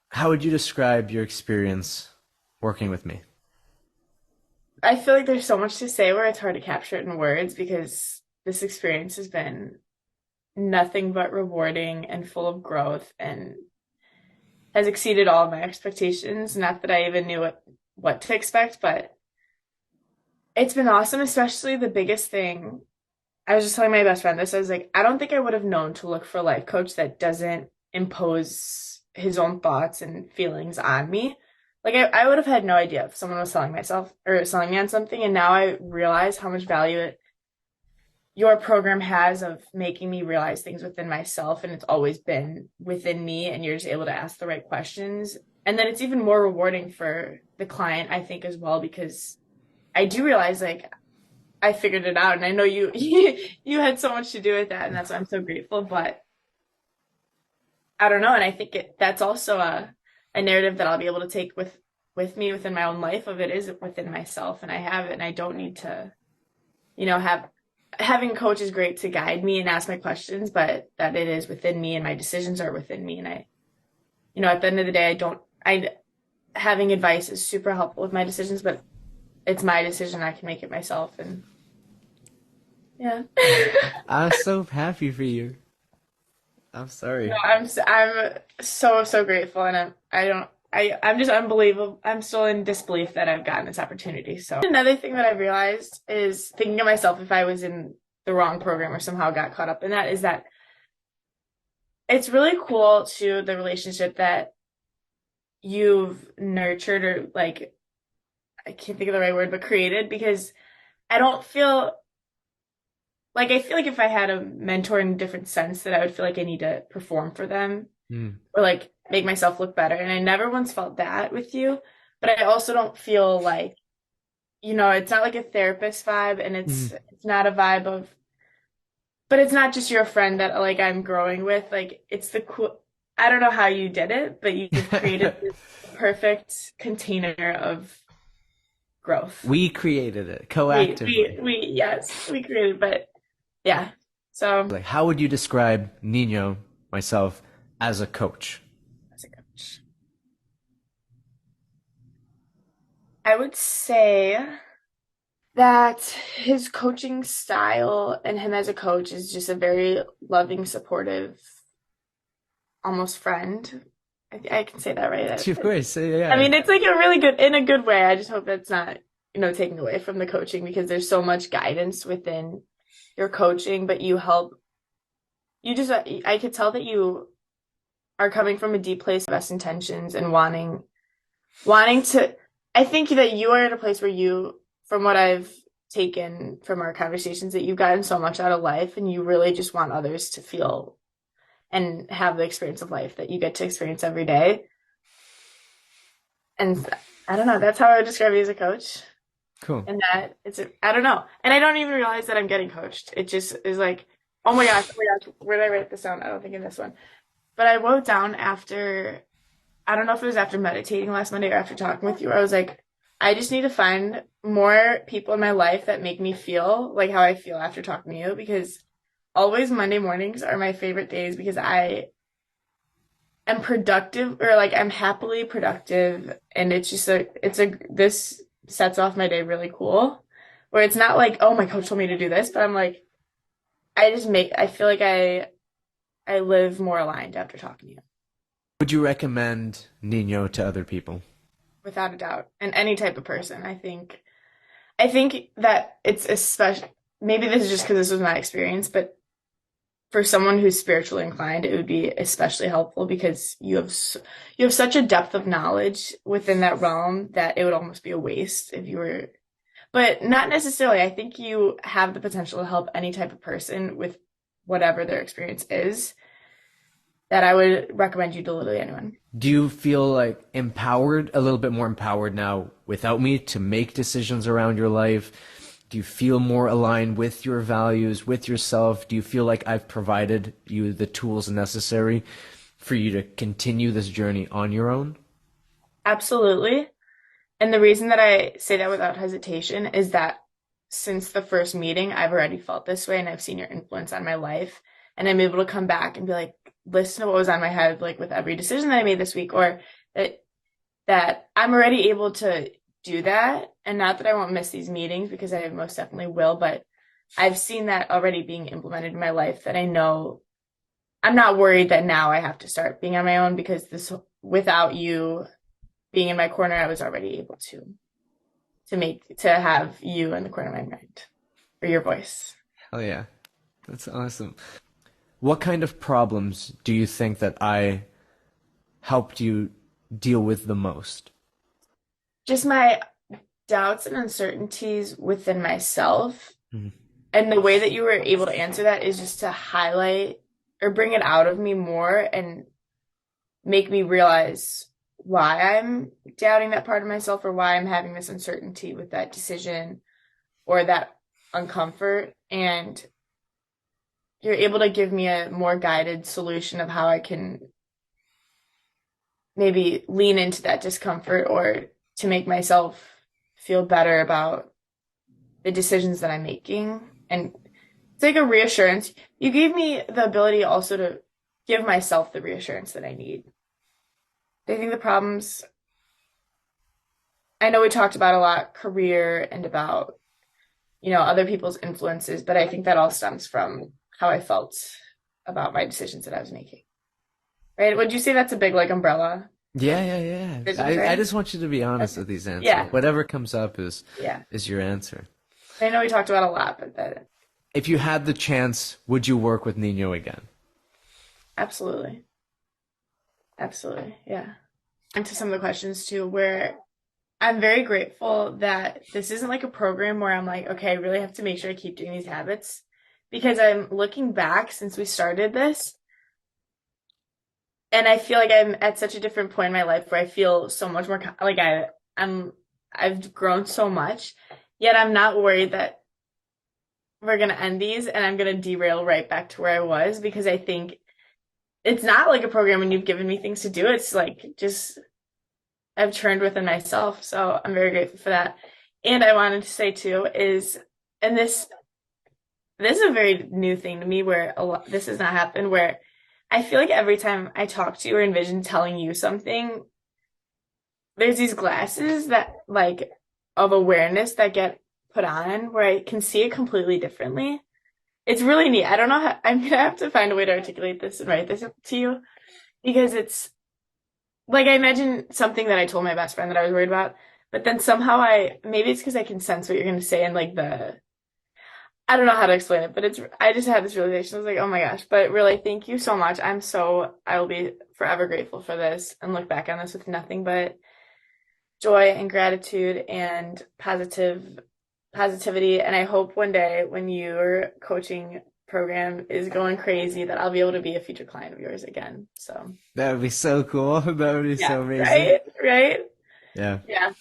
How would you describe your experience working with me? I feel like there's so much to say where it's hard to capture it in words because this experience has been nothing but rewarding and full of growth and has exceeded all of my expectations. Not that I even knew what to expect, but it's been awesome, especially the biggest thing. I was just telling my best friend this. I was like, I don't think I would have known to look for a life coach that doesn't impose his own thoughts and feelings on me. Like I would have had no idea if someone was selling myself or selling me on something, and now I realize how much value your program has of making me realize things within myself, and it's always been within me, and you're just able to ask the right questions. And then it's even more rewarding for the client, I think, as well, because I do realize like I figured it out, and I know you you had so much to do with that, and that's why I'm so grateful. But I don't know, and I think that's also a narrative that I'll be able to take with me within my own life of it is within myself, and I have it, and I don't need to, have having a coach is great to guide me and ask my questions, but that it is within me and my decisions are within me, and at the end of the day, I having advice is super helpful with my decisions, but it's my decision. I can make it myself, and yeah. I'm so happy for you. I'm No, sorry. I'm so grateful, and I'm just unbelievable. I'm still in disbelief that I've gotten this opportunity. So another thing that I've realized is thinking of myself if I was in the wrong program or somehow got caught up in that is that it's really cool to the relationship that you've nurtured or like I can't think of the right word, but created because I don't feel I feel like if I had a mentor in a different sense that I would feel like I need to perform for them Mm. or like make myself look better. And I never once felt that with you, but I also don't feel like, it's not like a therapist vibe and Mm. it's not a vibe of but it's not just your friend that like I'm growing with. Like it's the cool I don't know how you did it, but you've created this perfect container of growth. We created it We coactively. we we yes, we created, but yeah. So Like, how would you describe Nino, myself, as a coach? as a coach, I would say that his coaching style and him as a coach is just a very loving, supportive, almost friend. I can say that, right? Of course, I yeah. mean, it's like a really good, in a good way. I just hope that's not, taking away from the coaching because there's so much guidance within your coaching, but you just, I could tell that you are coming from a deep place of best intentions and wanting to, I think that you are at a place where from what I've taken from our conversations, that you've gotten so much out of life and you really just want others to feel and have the experience of life that you get to experience every day. And I don't know, that's how I would describe you as a coach. Cool. And that I don't know. And I don't even realize that I'm getting coached. It just is like, oh my gosh, where did I write this down? I don't think in this one. But I wrote down after I don't know if it was after meditating last Monday or after talking with you. I was like, I just need to find more people in my life that make me feel like how I feel after talking to you because always Monday mornings are my favorite days because I am productive or like I'm happily productive and this sets off my day really cool. Where it's not like, oh, my coach told me to do this, but I'm like, I feel like I live more aligned after talking to you. Would you recommend Nino to other people? Without a doubt. And any type of person. I think that it's especially maybe this is just because this was my experience, but for someone who's spiritually inclined, it would be especially helpful because you have such a depth of knowledge within that realm that it would almost be a waste if you were, but not necessarily. I think you have the potential to help any type of person with whatever their experience is. That I would recommend you to literally anyone. Do you feel like empowered, a little bit more empowered now without me to make decisions around your life? Do you feel more aligned with your values, with yourself? Do you feel like I've provided you the tools necessary for you to continue this journey on your own? Absolutely. And the reason that I say that without hesitation is that since the first meeting, I've already felt this way and I've seen your influence on my life. And I'm able to come back and be like, listen to what was on my head, like with every decision that I made this week, or that I'm already able to do that. And not that I won't miss these meetings because I most definitely will, but I've seen that already being implemented in my life, that I know I'm not worried that now I have to start being on my own, because this, without you being in my corner, I was already able to have you in the corner of my mind, or your voice. Hell yeah. That's awesome. What kind of problems do you think that I helped you deal with the most? Just my doubts and uncertainties within myself. Mhm. And the way that you were able to answer that is just to highlight or bring it out of me more and make me realize why I'm doubting that part of myself, or why I'm having this uncertainty with that decision or that uncomfort. And you're able to give me a more guided solution of how I can maybe lean into that discomfort, or to make myself feel better about the decisions that I'm making. And it's like a reassurance. You gave me the ability also to give myself the reassurance that I need. I think the problems, I know we talked about a lot career and about, other people's influences, but I think that all stems from how I felt about my decisions that I was making. Right? Would you say that's a big like umbrella Yeah, of yeah, yeah. decisions, I right? just want you to be honest Okay. with these answers. Yeah. Whatever comes up Yeah. is your answer. I know we talked about a lot, but that If you had the chance, would you work with Nino again? absolutely. Absolutely. Yeah. Into some of the questions too, where I'm very grateful that this isn't like a program where I'm like, okay, I really have to make sure I keep doing these habits, because I'm looking back since we started this, and I feel like I'm at such a different point in my life where I feel so much more like I'm I've grown so much, yet I'm not worried that we're gonna end these and I'm gonna derail right back to where I was, because I think it's not like a program when you've given me things to do. It's like just I've churned within myself. So I'm very grateful for that. And I wanted to say too is, and this is a very new thing to me, where this has not happened, where I feel like every time I talk to you or envision telling you something, there's these glasses that like of awareness that get put on where I can see it completely differently. It's really neat. I don't know how, I'm gonna have to find a way to articulate this and write this to you, because it's like I imagine something that I told my best friend that I was worried about, but then somehow maybe it's because I can sense what you're gonna say, and like I don't know how to explain it, but I just had this realization. I was like, oh my gosh, but really, thank you so much. I will be forever grateful for this and look back on this with nothing but joy and gratitude and positivity. And I hope one day when your coaching program is going crazy that I'll be able to be a future client of yours again. So That would be so cool. That would be yeah, so amazing. right, right, Yeah. yeah.